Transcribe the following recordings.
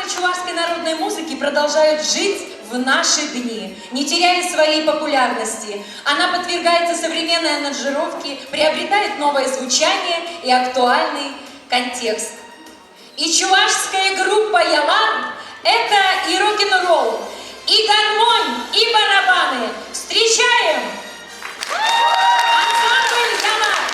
жанры чувашской народной музыки продолжают жить в наши дни, не теряя своей популярности. Она подвергается современной аранжировке, приобретает новое звучание и актуальный контекст. И чувашская группа «Ялан» — это и рок-н-ролл, и гармонь, и барабаны. Встречаем! Ансамбль «Ялан».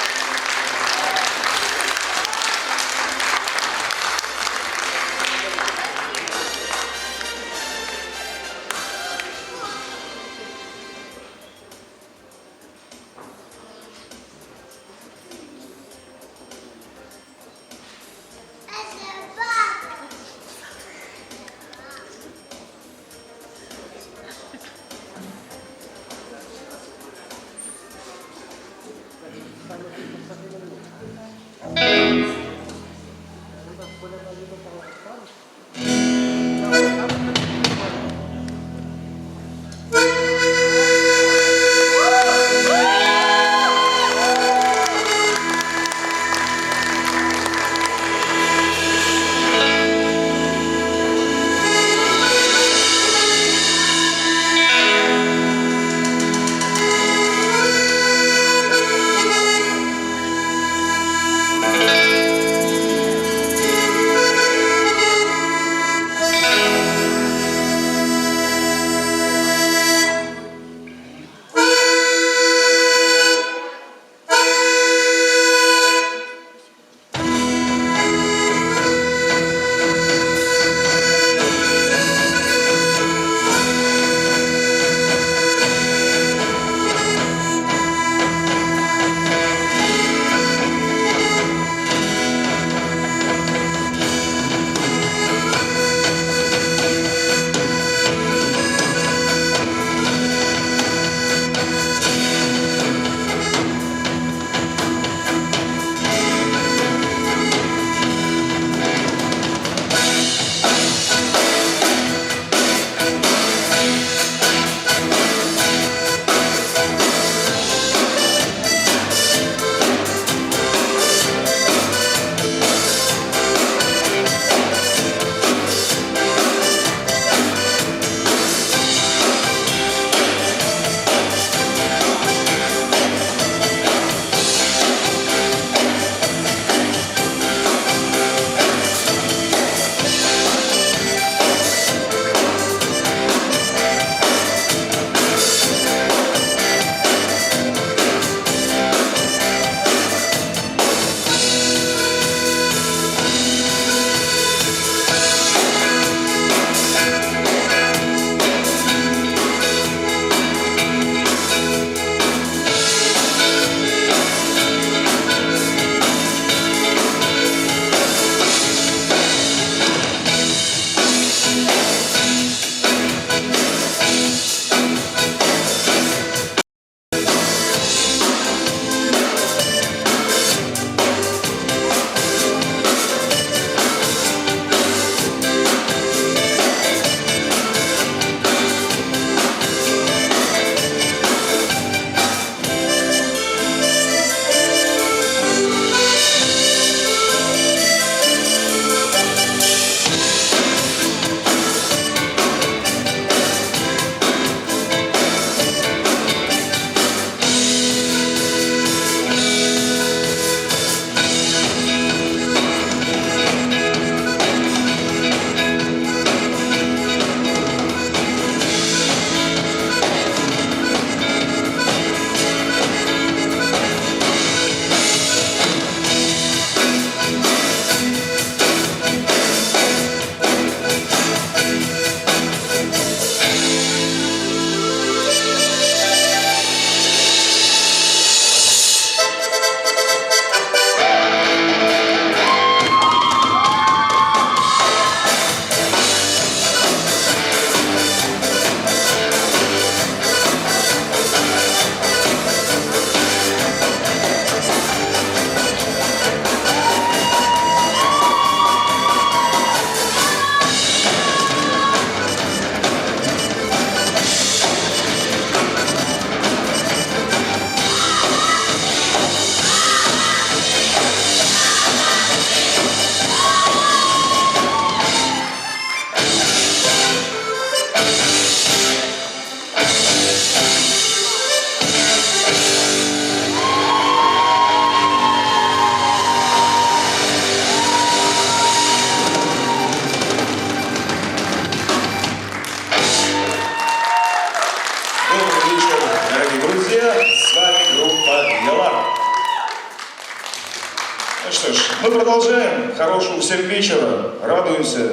продолжаем. Хорошего всем вечера. Радуемся,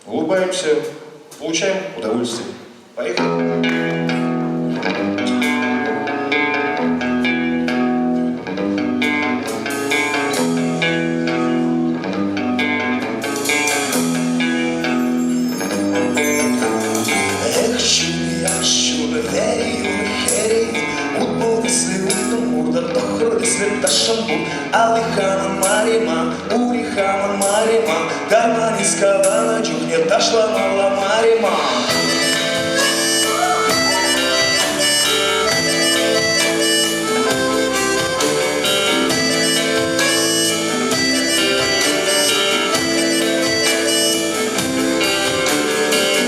улыбаемся, получаем удовольствие. Поехали. Алихаман Марима, Урихаман Марима, Гармани скована, чухне дошла мала Марима.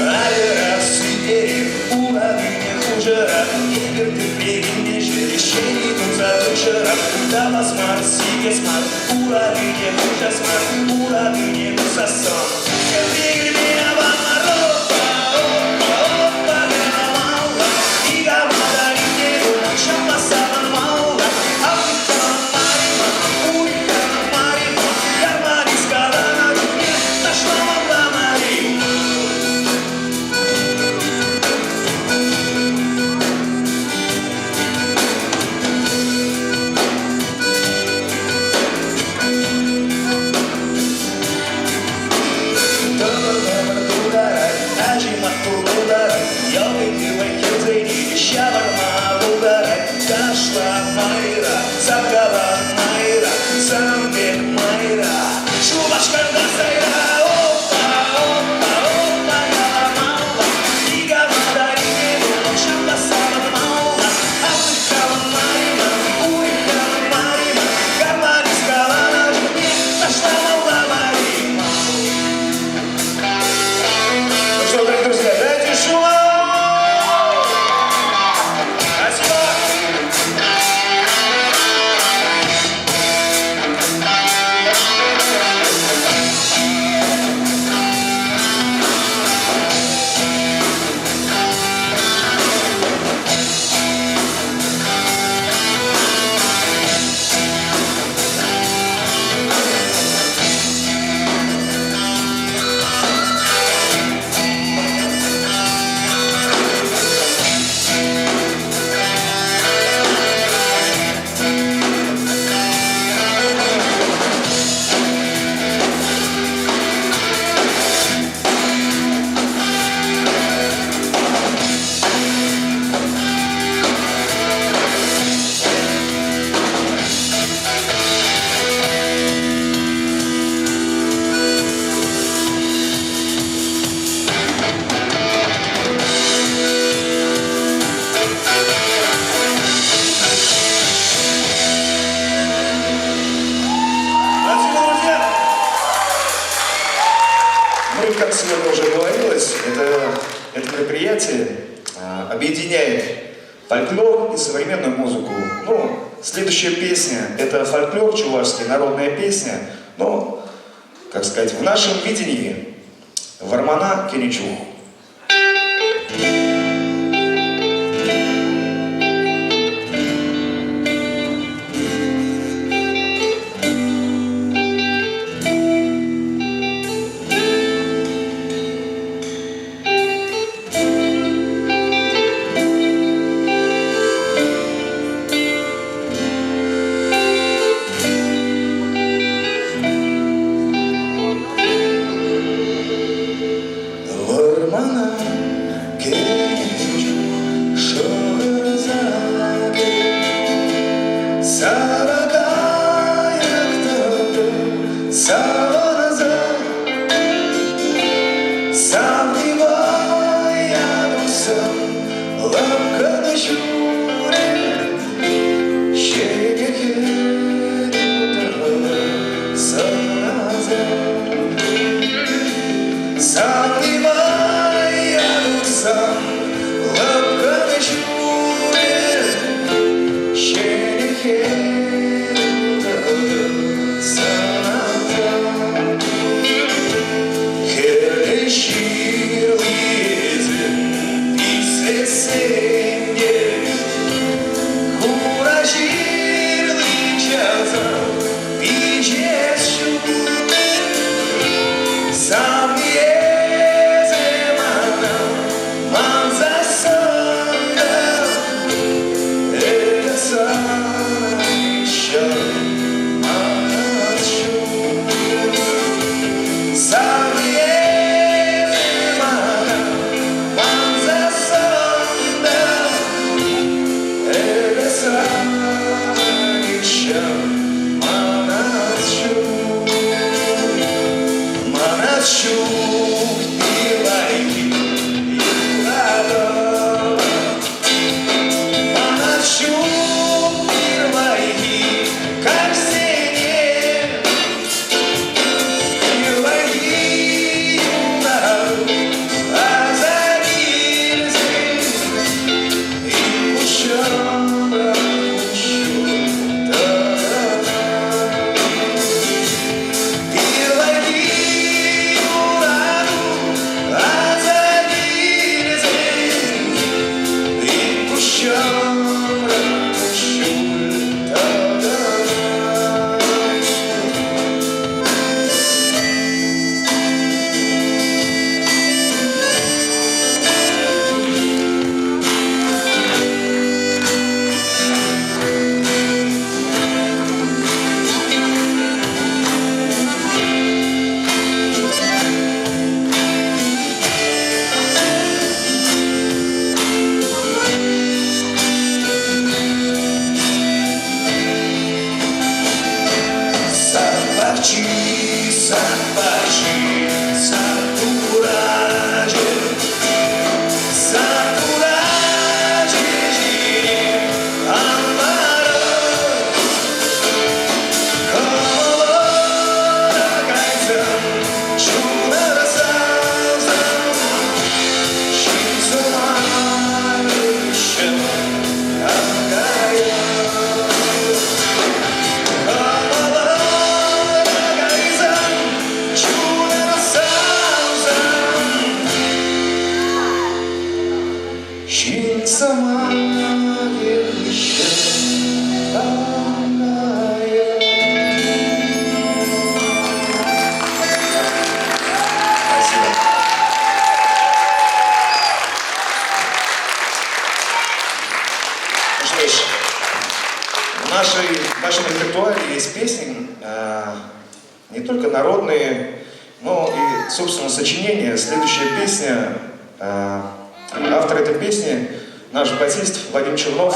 Айра свидетель, уровень хужера, игр терпения, решений за вечера. Дама смарт, сиге смарт, уровень хуже смарт, уровень соссон. Григорий меня вамаропа, опа, опа, грамала, и гамада линейку, чапа сама мала. Алихаман Марима, Урихаман Марима, Гармани скована, чухне дошла мала Марима. Как сегодня уже говорилось, это мероприятие объединяет фольклор и современную музыку. Ну, следующая песня – это фольклор чувашский, народная песня, но, как сказать, в нашем видении Вармана Кеничух. ночью пивайки юрада. По ночью пивайки, как сине, пивайки юраду, а за гильзы и пущем пропущу. Собачий, собачий, сатуражи, сатуражи, амбара, холода кайцем, чудо рассазом, щизумарищем, амгая. Сама еще Спасибо. Ну что ж, в нашем репертуаре есть песни, не только народные, но и, собственно, сочинения. Следующая песня, автор этой песни — наш басист Вадим Чернов.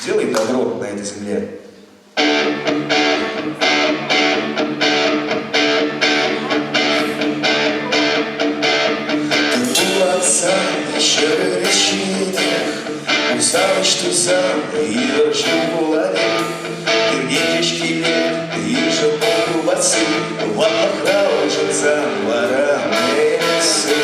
Делай добро на этой земле. Отца еще речиних, усталый, что сам и рожу владик, Гергечки лет и же покупаться, вот похрал жильца двора мессы.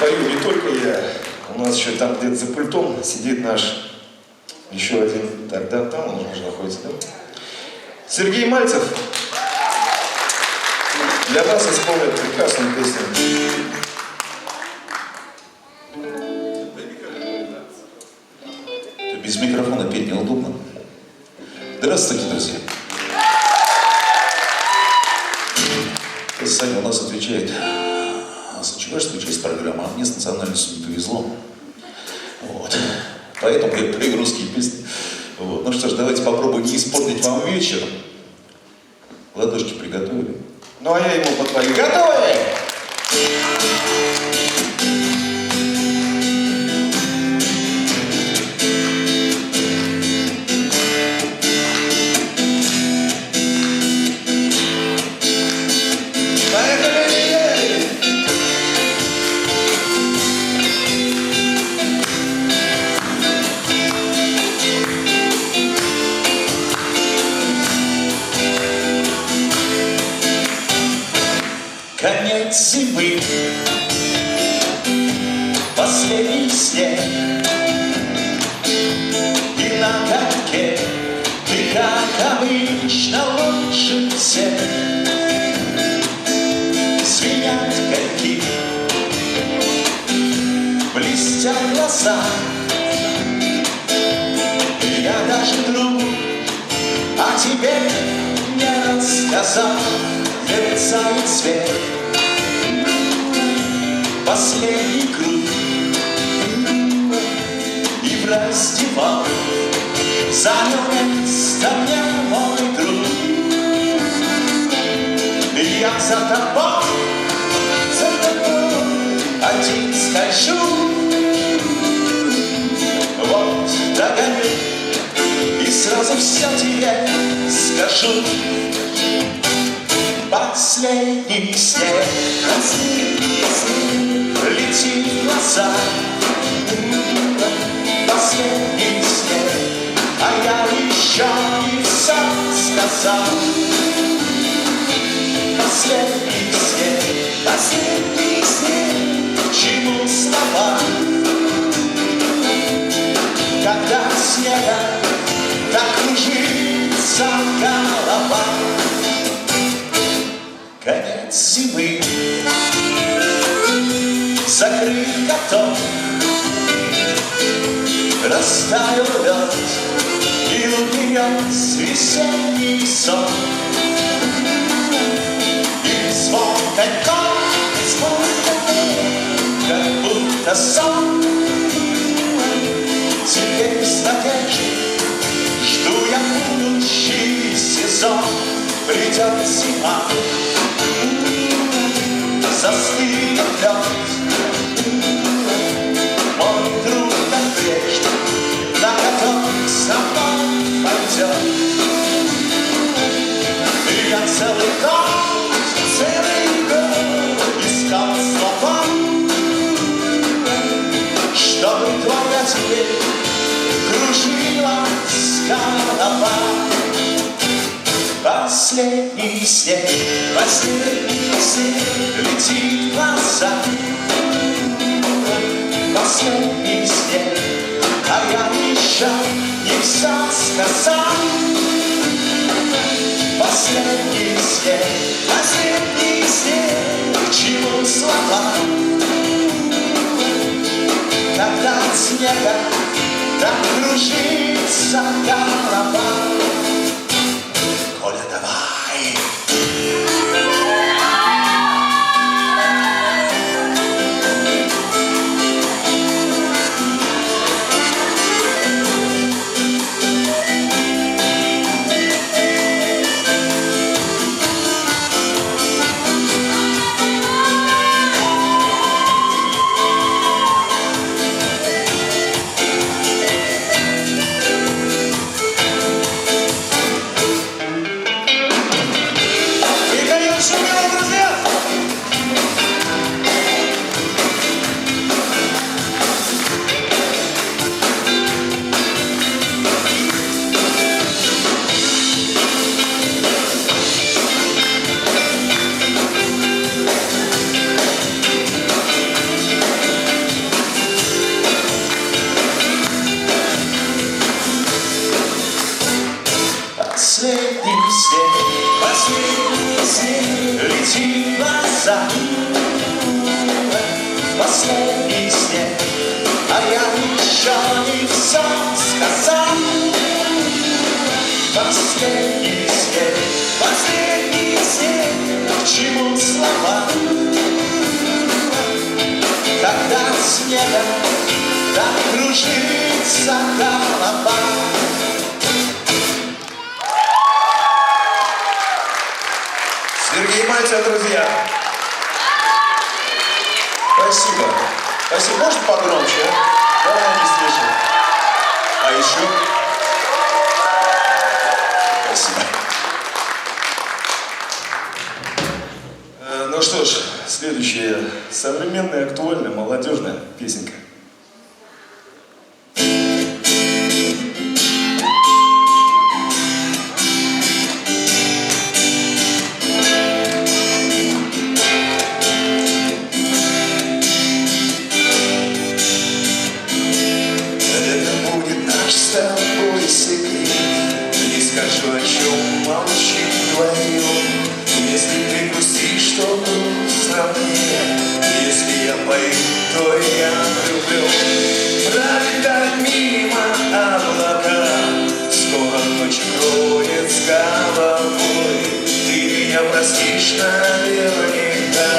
пою не только я. У нас еще там где-то за пультом сидит наш еще один. Так, да, там он уже находится, да? Сергей Мальцев для вас исполнит прекрасную песню. Без микрофона петь неудобно. Здравствуйте, друзья. Саня у нас отвечает с чувашской части программы, а мне с национальностью не повезло. Вот. Поэтому я пою русские песни. Вот. Ну что ж, давайте попробуем не испортить вам вечер. Ладошки приготовили. Ну а я ему подпою. Готовы? Конец зимы, последний снег, и на катке ты, как обычно, лучше всех. Звенят коньки, блестят глаза, я даже другу о тебе не рассказал. Мерцает свет, последний круг, и в раздевалке занял место мне мой друг. И я за тобой один скольжу, вот догоню и сразу все тебе скажу. Последний снег, летит в глаза. Последний снег, а я еще не все сказал. Последний снег, к чему слова, когда снега так кружится голова. Конец зимы, закрыт каток, растаял лед, и уберет весенний сон. И звон коньков, как будто сон. Теперь с надеждой жду я будущий сезон. Придет зима, застынет лед, мой друг надежда, на который со мной пойдет. И я целый год искал слова, чтобы твоя теперь кружилась голова. Последний снег, летит в глаза. Последний снег, а я еще не все сказал. Последний снег, к чему слова, когда от снега так кружится голова. Коля, давай! небеса. Последний снег, а я еще не все сказал. Последний снег, к чему слова? Когда снегом так кружится голова. Сергей Мальцев, друзья. Спасибо. Спасибо. Можно погромче, а? Давай не слышим. А еще? Спасибо. Ну что ж, следующая современная, актуальная, молодежная песенка. Скажу, о чем молчим вдвоем. Если ты грустишь, то грустно мне. Если я пою, то я люблю. Пролетают мимо облака, скоро ночь кроет с головой. Ты меня простишь наверняка.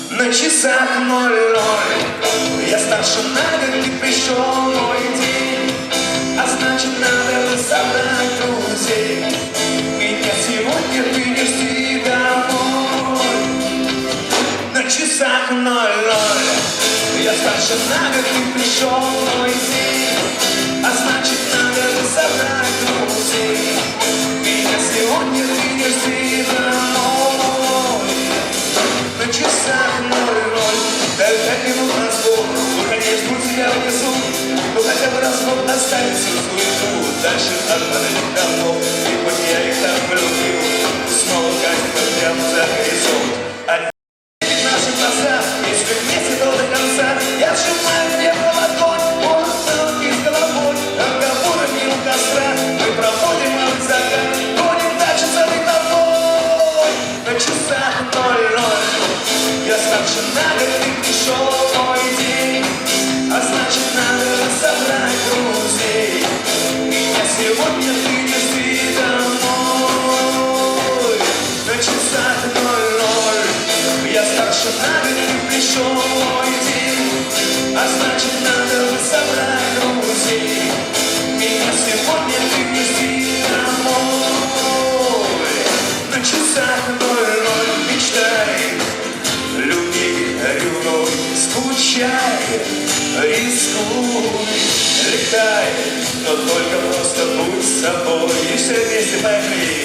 На часах 00. Я старше на год, ты пришел мой день. А значит, надо собрать друзей. Меня сегодня ты не жди домой. На часах 00. Я старше на год, ты пришел мой день. А значит, надо собрать друзей. Меня сегодня ты не жди домой. На часах 00. Дай 5 минут на сбор. Выходи, жду тебя внизу. Ну хотя бы развод оставить всю суету. Дальше от подальных домов. И хоть я их так полюбил, снова катит прямо за горизонт. Опять наши глаза, если вместе то до конца. Я сжимаю небо в ладонь, может целый с головой. Разговорами у костра мы проводим от закат. Гоним дальше целый тобой. На часах 00. Я старше на год, ты пришел мой день. А значит, надо собрать друзей. Меня сегодня ты не жди домой. На часах 00. Я старше на год, ты пришел мой день. А значит, надо собрать друзей. Меня сегодня ты не жди домой. На часах 00. Мечтай, люби, ревнуй, скучай. Рискуй, летай, но только просто будь собой. И все вместе поехали.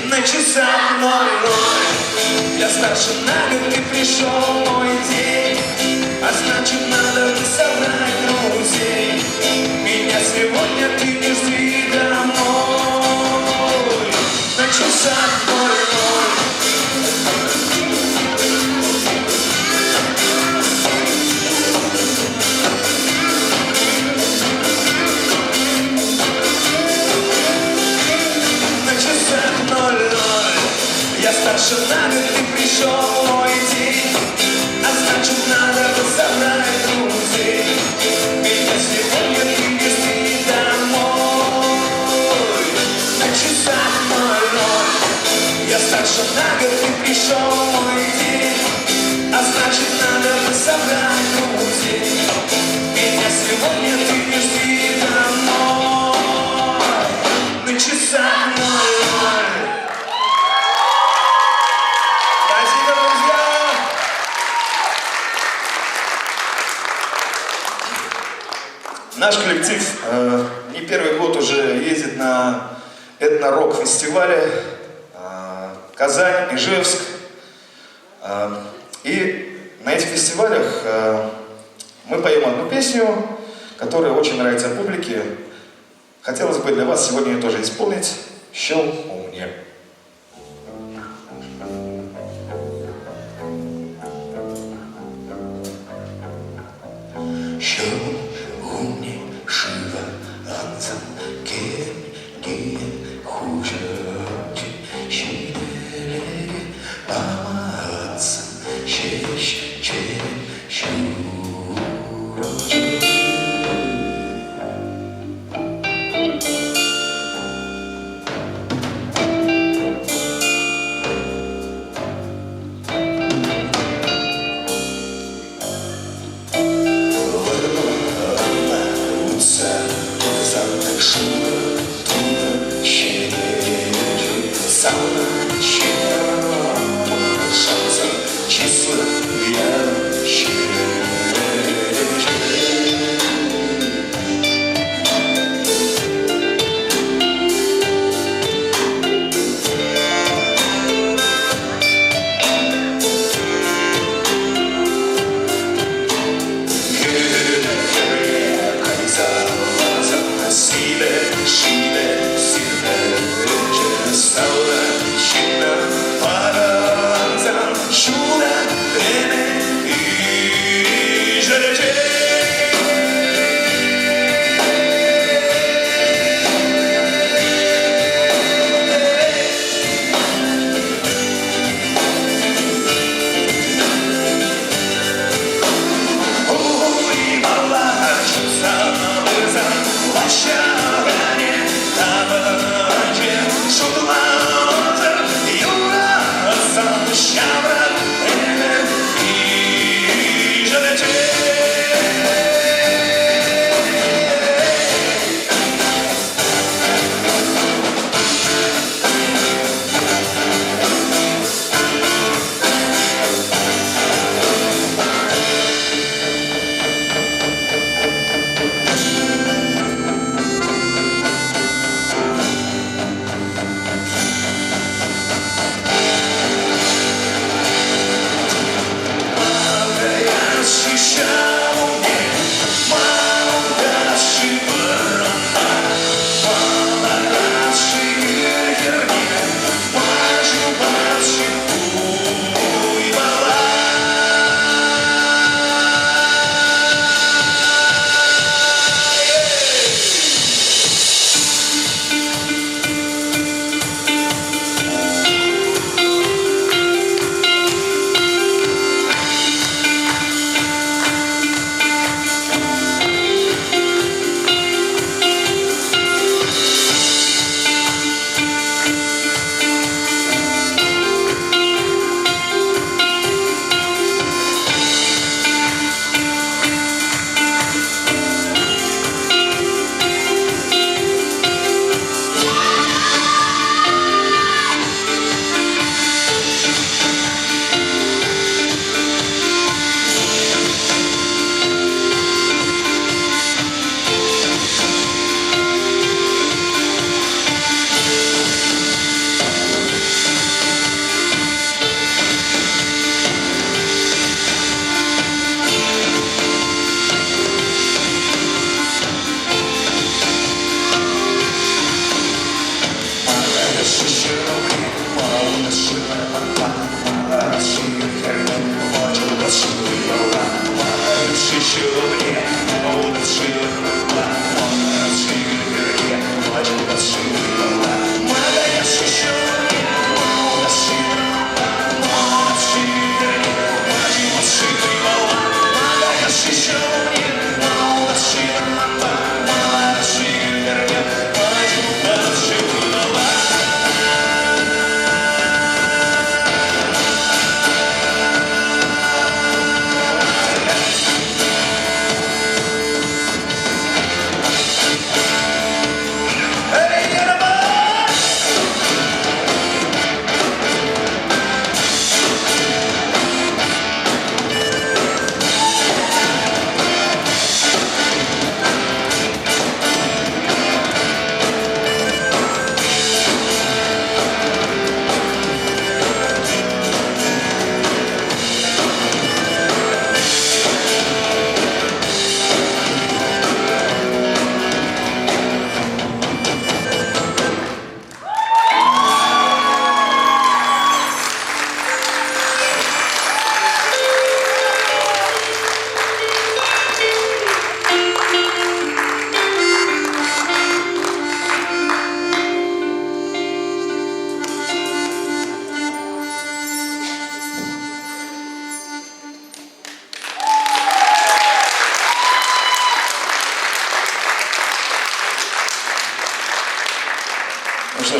На часах 00. Я старше на год, ты пришел мой день. А значит, надо собрать друзей. Меня сегодня ты не жди домой. На часах 00. Я старше на год, ты пришел мой день. А значит, надо собрать друзей. Меня сегодня ты не жди домой. На часах 00. Я старше на год, ты пришел мой день. А значит, надо собрать друзей. Меня сегодня ты не жди домой. На часах 00. Наш коллектив не первый год уже ездит на этно-рок-фестивале Казань, Ижевск. И на этих фестивалях мы поем одну песню, которая очень нравится публике. Хотелось бы для вас сегодня ее тоже исполнить. «Щел умне». Mama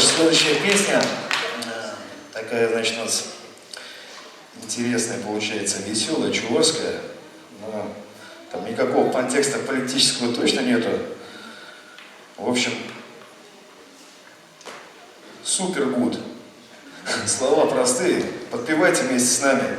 ж, следующая песня, такая, значит, у нас интересная получается, веселая, чувашская, но там никакого контекста политического точно нету. В общем, супер гуд. Слова простые, подпевайте вместе с нами.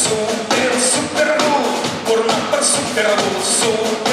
Super, super, super,